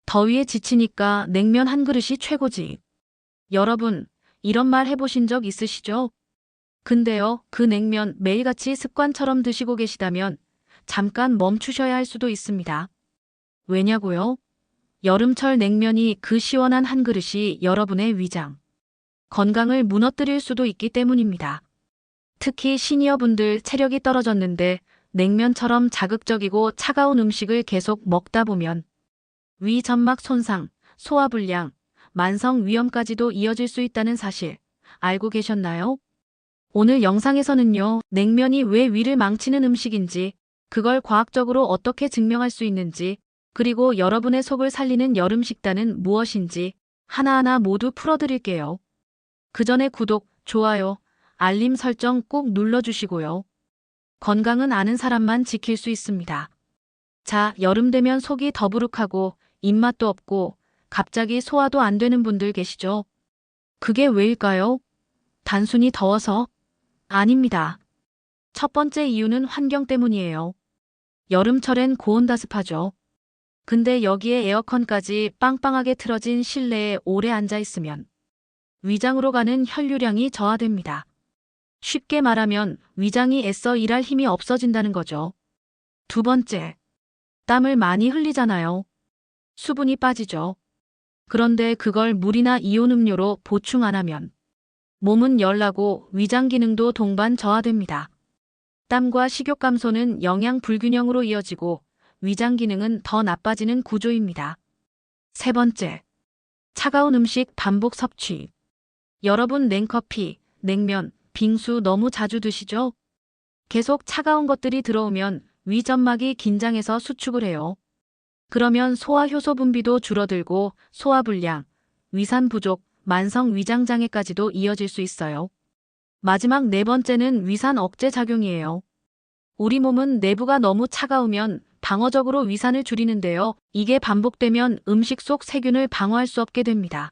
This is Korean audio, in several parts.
더위에 지치니까 냉면 한 그릇이 최고지. 여러분, 이런 말 해보신 적 있으시죠? 근데요, 그 냉면 매일같이 습관처럼 드시고 계시다면 잠깐 멈추셔야 할 수도 있습니다. 왜냐고요? 여름철 냉면이 그 시원한 한 그릇이 여러분의 위장, 건강을 무너뜨릴 수도 있기 때문입니다. 특히 시니어분들 체력이 떨어졌는데 냉면처럼 자극적이고 차가운 음식을 계속 먹다 보면 위 점막 손상, 소화불량, 만성 위염까지도 이어질 수 있다는 사실 알고 계셨나요? 오늘 영상에서는요, 냉면이 왜 위를 망치는 음식인지, 그걸 과학적으로 어떻게 증명할 수 있는지, 그리고 여러분의 속을 살리는 여름 식단은 무엇인지 하나하나 모두 풀어드릴게요. 그 전에 구독, 좋아요, 알림 설정 꼭 눌러주시고요. 건강은 아는 사람만 지킬 수 있습니다. 자, 여름 되면 속이 더부룩하고 입맛도 없고 갑자기 소화도 안 되는 분들 계시죠? 그게 왜일까요? 단순히 더워서? 아닙니다. 첫 번째 이유는 환경 때문이에요. 여름철엔 고온다습하죠. 근데 여기에 에어컨까지 빵빵하게 틀어진 실내에 오래 앉아 있으면 위장으로 가는 혈류량이 저하됩니다. 쉽게 말하면 위장이 애써 일할 힘이 없어진다는 거죠. 두 번째, 땀을 많이 흘리잖아요. 수분이 빠지죠. 그런데 그걸 물이나 이온 음료로 보충 안 하면 몸은 열나고 위장 기능도 동반 저하됩니다. 땀과 식욕 감소는 영양 불균형으로 이어지고 위장 기능은 더 나빠지는 구조입니다. 세 번째, 차가운 음식 반복 섭취. 여러분 냉커피, 냉면, 빙수 너무 자주 드시죠? 계속 차가운 것들이 들어오면 위점막이 긴장해서 수축을 해요. 그러면 소화 효소 분비도 줄어들고 소화불량, 위산 부족, 만성 위장장애까지도 이어질 수 있어요. 마지막 네 번째는 위산 억제 작용이에요. 우리 몸은 내부가 너무 차가우면 방어적으로 위산을 줄이는데요. 이게 반복되면 음식 속 세균을 방어할 수 없게 됩니다.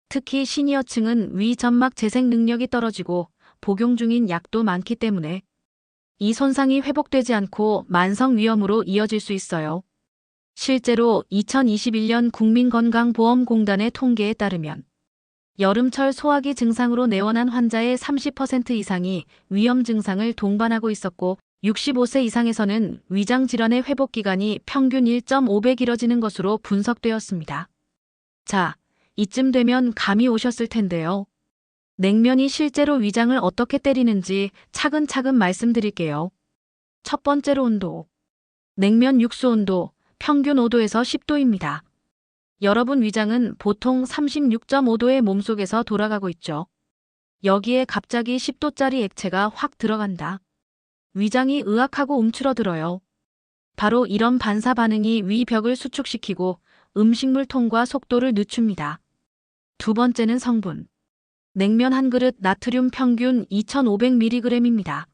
특히 시니어층은 위점막 재생 능력이 떨어지고 복용 중인 약도 많기 때문에 이 손상이 회복되지 않고 만성 위염으로 이어질 수 있어요. 실제로 2021년 국민건강보험공단의 통계에 따르면 여름철 소화기 증상으로 내원한 환자의 30% 이상이 위염 증상을 동반하고 있었고 65세 이상에서는 위장 질환의 회복 기간이 평균 1.5배 길어지는 것으로 분석되었습니다. 자, 이쯤 되면 감이 오셨을 텐데요. 냉면이 실제로 위장을 어떻게 때리는지 차근차근 말씀드릴게요. 첫 번째로 온도. 냉면 육수 온도 평균 5도에서 10도입니다. 여러분 위장은 보통 36.5도의 몸속에서 돌아가고 있죠. 여기에 갑자기 10도짜리 액체가 확 들어간다. 위장이 으악하고 움츠러들어요. 바로 이런 반사 반응이 위 벽을 수축시키고 음식물 통과 속도를 늦춥니다. 두 번째는 성분. 냉면 한 그릇 나트륨 평균 2500mg입니다.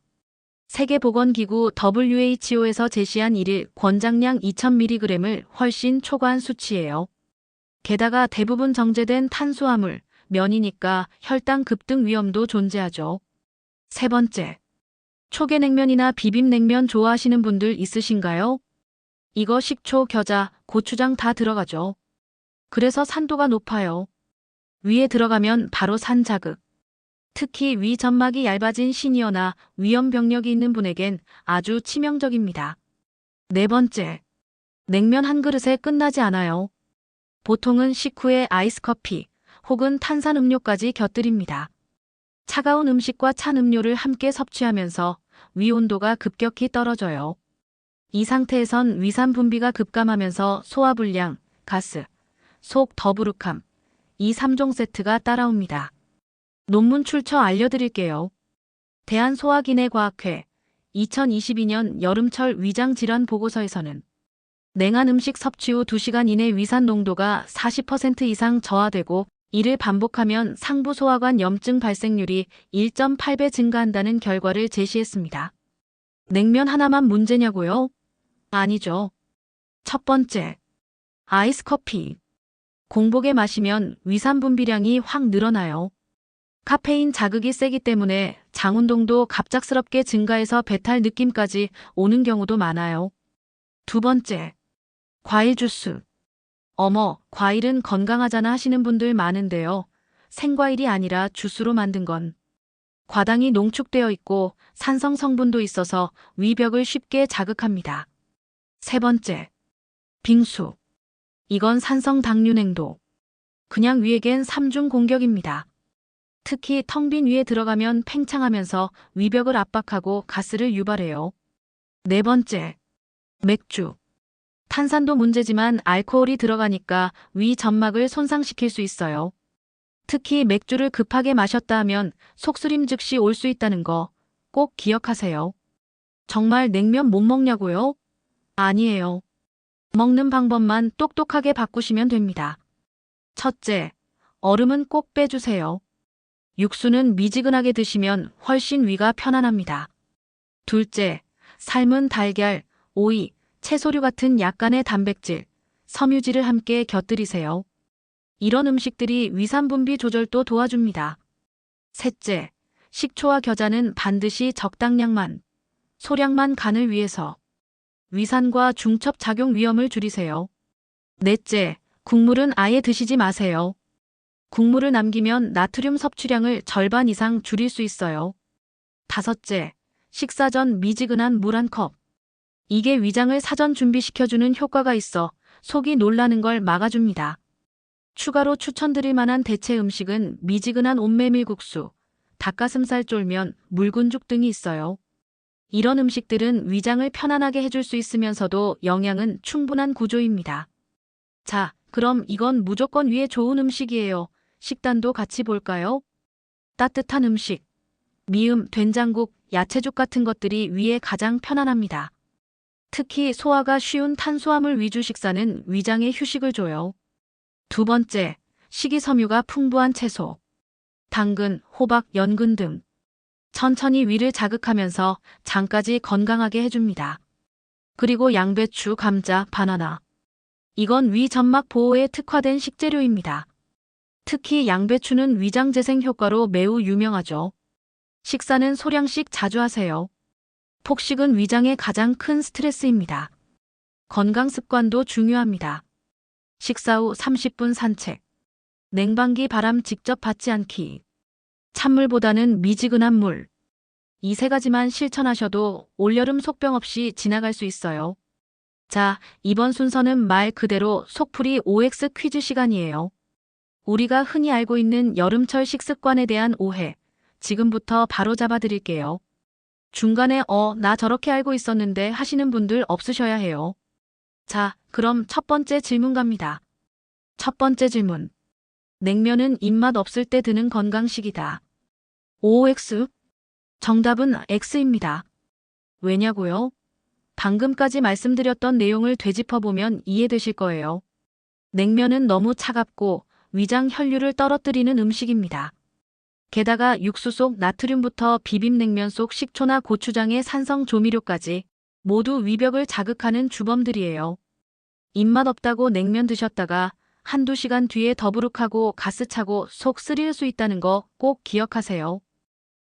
세계보건기구 WHO에서 제시한 1일 권장량 2000mg을 훨씬 초과한 수치예요. 게다가 대부분 정제된 탄수화물, 면이니까 혈당 급등 위험도 존재하죠. 세 번째, 초계냉면이나 비빔냉면 좋아하시는 분들 있으신가요? 이거 식초, 겨자, 고추장 다 들어가죠. 그래서 산도가 높아요. 위에 들어가면 바로 산 자극. 특히 위 점막이 얇아진 시니어나 위염 병력이 있는 분에겐 아주 치명적입니다. 네 번째, 냉면 한 그릇에 끝나지 않아요. 보통은 식후에 아이스커피 혹은 탄산음료까지 곁들입니다. 차가운 음식과 찬 음료를 함께 섭취하면서 위 온도가 급격히 떨어져요. 이 상태에선 위산 분비가 급감하면서 소화불량, 가스, 속 더부룩함, 이 3종 세트가 따라옵니다. 논문 출처 알려드릴게요. 대한소화기내과학회 2022년 여름철 위장질환 보고서에서는 냉한 음식 섭취 후 2시간 이내 위산 농도가 40% 이상 저하되고 이를 반복하면 상부소화관 염증 발생률이 1.8배 증가한다는 결과를 제시했습니다. 냉면 하나만 문제냐고요? 아니죠. 첫 번째, 아이스커피. 공복에 마시면 위산 분비량이 확 늘어나요. 카페인 자극이 세기 때문에 장운동도 갑작스럽게 증가해서 배탈 느낌까지 오는 경우도 많아요. 두 번째, 과일 주스. 어머, 과일은 건강하잖아 하시는 분들 많은데요. 생과일이 아니라 주스로 만든 건 과당이 농축되어 있고 산성 성분도 있어서 위벽을 쉽게 자극합니다. 세 번째, 빙수. 이건 산성 당류 냉도. 그냥 위에겐 삼중 공격입니다. 특히 텅 빈 위에 들어가면 팽창하면서 위벽을 압박하고 가스를 유발해요. 네 번째, 맥주. 탄산도 문제지만 알코올이 들어가니까 위 점막을 손상시킬 수 있어요. 특히 맥주를 급하게 마셨다 하면 속쓰림 즉시 올 수 있다는 거 꼭 기억하세요. 정말 냉면 못 먹냐고요? 아니에요. 먹는 방법만 똑똑하게 바꾸시면 됩니다. 첫째, 얼음은 꼭 빼주세요. 육수는 미지근하게 드시면 훨씬 위가 편안합니다. 둘째, 삶은 달걀, 오이, 채소류 같은 약간의 단백질, 섬유질을 함께 곁들이세요. 이런 음식들이 위산분비 조절도 도와줍니다. 셋째, 식초와 겨자는 반드시 적당량만, 소량만 간을 위해서 위산과 중첩 작용 위험을 줄이세요. 넷째, 국물은 아예 드시지 마세요. 국물을 남기면 나트륨 섭취량을 절반 이상 줄일 수 있어요. 다섯째, 식사 전 미지근한 물 한 컵. 이게 위장을 사전 준비시켜주는 효과가 있어 속이 놀라는 걸 막아줍니다. 추가로 추천드릴 만한 대체 음식은 미지근한 온메밀국수, 닭가슴살 쫄면, 묽은죽 등이 있어요. 이런 음식들은 위장을 편안하게 해줄 수 있으면서도 영양은 충분한 구조입니다. 자, 그럼 이건 무조건 위에 좋은 음식이에요. 식단도 같이 볼까요? 따뜻한 음식, 미음, 된장국, 야채죽 같은 것들이 위에 가장 편안합니다. 특히 소화가 쉬운 탄수화물 위주 식사는 위장에 휴식을 줘요. 두 번째, 식이섬유가 풍부한 채소. 당근, 호박, 연근 등. 천천히 위를 자극하면서 장까지 건강하게 해줍니다. 그리고 양배추, 감자, 바나나. 이건 위 점막 보호에 특화된 식재료입니다. 특히 양배추는 위장 재생 효과로 매우 유명하죠. 식사는 소량씩 자주 하세요. 폭식은 위장의 가장 큰 스트레스입니다. 건강 습관도 중요합니다. 식사 후 30분 산책. 냉방기 바람 직접 받지 않기. 찬물보다는 미지근한 물. 이 세 가지만 실천하셔도 올여름 속병 없이 지나갈 수 있어요. 자, 이번 순서는 말 그대로 속풀이 OX 퀴즈 시간이에요. 우리가 흔히 알고 있는 여름철 식습관에 대한 오해, 지금부터 바로 잡아드릴게요. 중간에 나 저렇게 알고 있었는데 하시는 분들 없으셔야 해요. 자, 그럼 첫 번째 질문 갑니다. 첫 번째 질문. 냉면은 입맛 없을 때 드는 건강식이다. OX? 정답은 X입니다. 왜냐고요? 방금까지 말씀드렸던 내용을 되짚어보면 이해되실 거예요. 냉면은 너무 차갑고 위장 혈류를 떨어뜨리는 음식입니다. 게다가 육수 속 나트륨부터 비빔냉면 속 식초나 고추장의 산성 조미료까지 모두 위벽을 자극하는 주범들이에요. 입맛 없다고 냉면 드셨다가 한두 시간 뒤에 더부룩하고 가스 차고 속 쓰릴 수 있다는 거 꼭 기억하세요.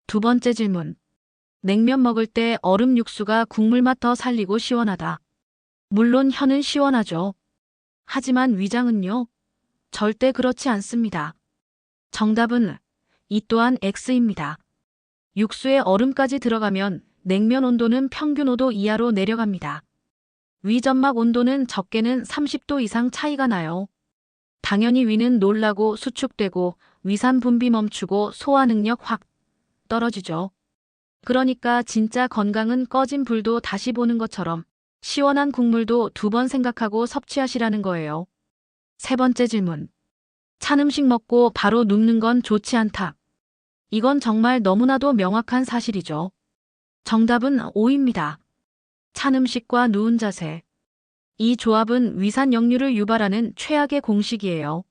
두 번째 질문. 냉면 먹을 때 얼음 육수가 국물 맛 더 살리고 시원하다. 물론 혀는 시원하죠. 하지만 위장은요? 절대 그렇지 않습니다. 정답은 이 또한 X입니다. 육수에 얼음까지 들어가면 냉면 온도는 평균 5도 이하로 내려갑니다. 위점막 온도는 적게는 30도 이상 차이가 나요. 당연히 위는 놀라고 수축되고 위산 분비 멈추고 소화 능력 확 떨어지죠. 그러니까 진짜 건강은 꺼진 불도 다시 보는 것처럼 시원한 국물도 두 번 생각하고 섭취하시라는 거예요. 세 번째 질문. 찬 음식 먹고 바로 눕는 건 좋지 않다. 이건 정말 너무나도 명확한 사실이죠. 정답은 O입니다. 찬 음식과 누운 자세. 이 조합은 위산 역류를 유발하는 최악의 공식이에요.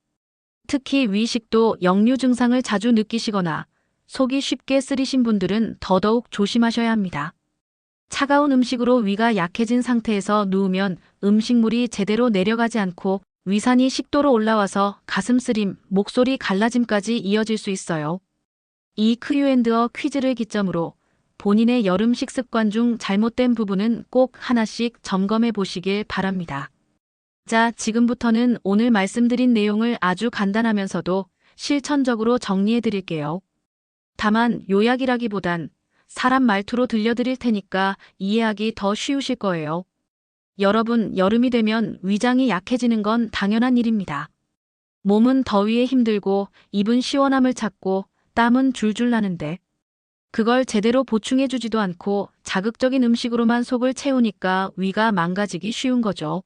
특히 위식도 역류 증상을 자주 느끼시거나 속이 쉽게 쓰리신 분들은 더더욱 조심하셔야 합니다. 차가운 음식으로 위가 약해진 상태에서 누우면 음식물이 제대로 내려가지 않고 위산이 식도로 올라와서 가슴 쓰림, 목소리 갈라짐까지 이어질 수 있어요. 이 Q&A 퀴즈를 기점으로 본인의 여름 식습관 중 잘못된 부분은 꼭 하나씩 점검해 보시길 바랍니다. 자, 지금부터는 오늘 말씀드린 내용을 아주 간단하면서도 실천적으로 정리해 드릴게요. 다만 요약이라기보단 사람 말투로 들려드릴 테니까 이해하기 더 쉬우실 거예요. 여러분, 여름이 되면 위장이 약해지는 건 당연한 일입니다. 몸은 더위에 힘들고 입은 시원함을 찾고 땀은 줄줄 나는데 그걸 제대로 보충해주지도 않고 자극적인 음식으로만 속을 채우니까 위가 망가지기 쉬운 거죠.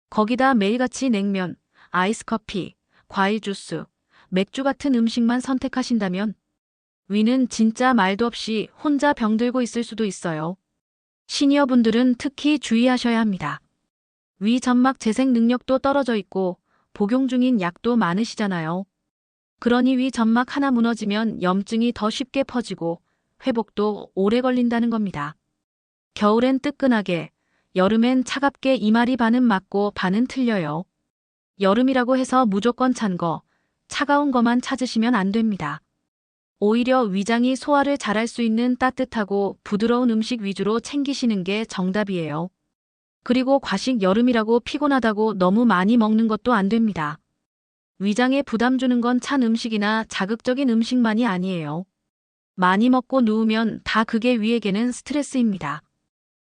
거기다 매일같이 냉면, 아이스커피, 과일 주스, 맥주 같은 음식만 선택하신다면 위는 진짜 말도 없이 혼자 병들고 있을 수도 있어요. 시니어분들은 특히 주의하셔야 합니다. 위 점막 재생 능력도 떨어져 있고 복용 중인 약도 많으시잖아요. 그러니 위 점막 하나 무너지면 염증이 더 쉽게 퍼지고 회복도 오래 걸린다는 겁니다. 겨울엔 뜨끈하게, 여름엔 차갑게 이 말이 반은 맞고 반은 틀려요. 여름이라고 해서 무조건 찬 거, 차가운 거만 찾으시면 안 됩니다. 오히려 위장이 소화를 잘할 수 있는 따뜻하고 부드러운 음식 위주로 챙기시는 게 정답이에요. 그리고 과식 여름이라고 피곤하다고 너무 많이 먹는 것도 안 됩니다. 위장에 부담 주는 건 찬 음식이나 자극적인 음식만이 아니에요. 많이 먹고 누우면 다 그게 위에게는 스트레스입니다.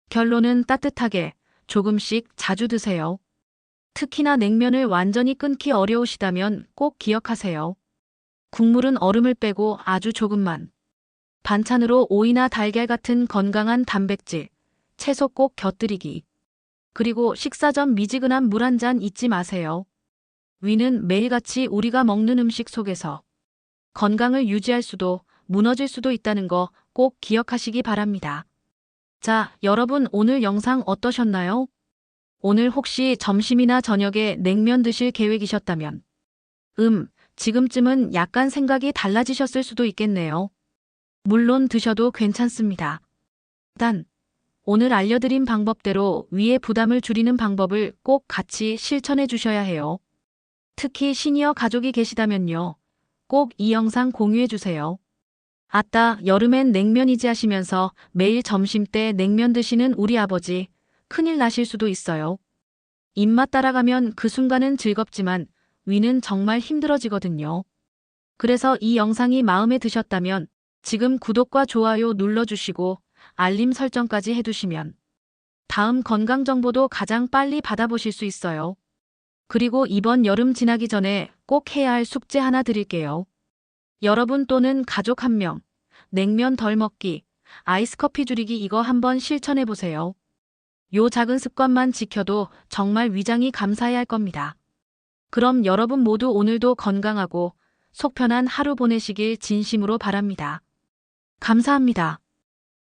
결론은 따뜻하게, 조금씩 자주 드세요. 특히나 냉면을 완전히 끊기 어려우시다면 꼭 기억하세요. 국물은 얼음을 빼고 아주 조금만. 반찬으로 오이나 달걀 같은 건강한 단백질, 채소 꼭 곁들이기. 그리고 식사 전 미지근한 물 한 잔 잊지 마세요. 위는 매일같이 우리가 먹는 음식 속에서 건강을 유지할 수도 무너질 수도 있다는 거 꼭 기억하시기 바랍니다. 자, 여러분 오늘 영상 어떠셨나요? 오늘 혹시 점심이나 저녁에 냉면 드실 계획이셨다면 지금쯤은 약간 생각이 달라지셨을 수도 있겠네요. 물론 드셔도 괜찮습니다. 단, 오늘 알려드린 방법대로 위의 부담을 줄이는 방법을 꼭 같이 실천해 주셔야 해요. 특히 시니어 가족이 계시다면요. 꼭 이 영상 공유해 주세요. 아따, 여름엔 냉면이지 하시면서 매일 점심때 냉면 드시는 우리 아버지, 큰일 나실 수도 있어요. 입맛 따라가면 그 순간은 즐겁지만 위는 정말 힘들어지거든요. 그래서 이 영상이 마음에 드셨다면 지금 구독과 좋아요 눌러주시고 알림 설정까지 해두시면 다음 건강 정보도 가장 빨리 받아보실 수 있어요. 그리고 이번 여름 지나기 전에 꼭 해야 할 숙제 하나 드릴게요. 여러분 또는 가족 한 명, 냉면 덜 먹기, 아이스커피 줄이기 이거 한번 실천해 보세요. 요 작은 습관만 지켜도 정말 위장이 감사해야 할 겁니다. 그럼 여러분 모두 오늘도 건강하고 속 편한 하루 보내시길 진심으로 바랍니다. 감사합니다.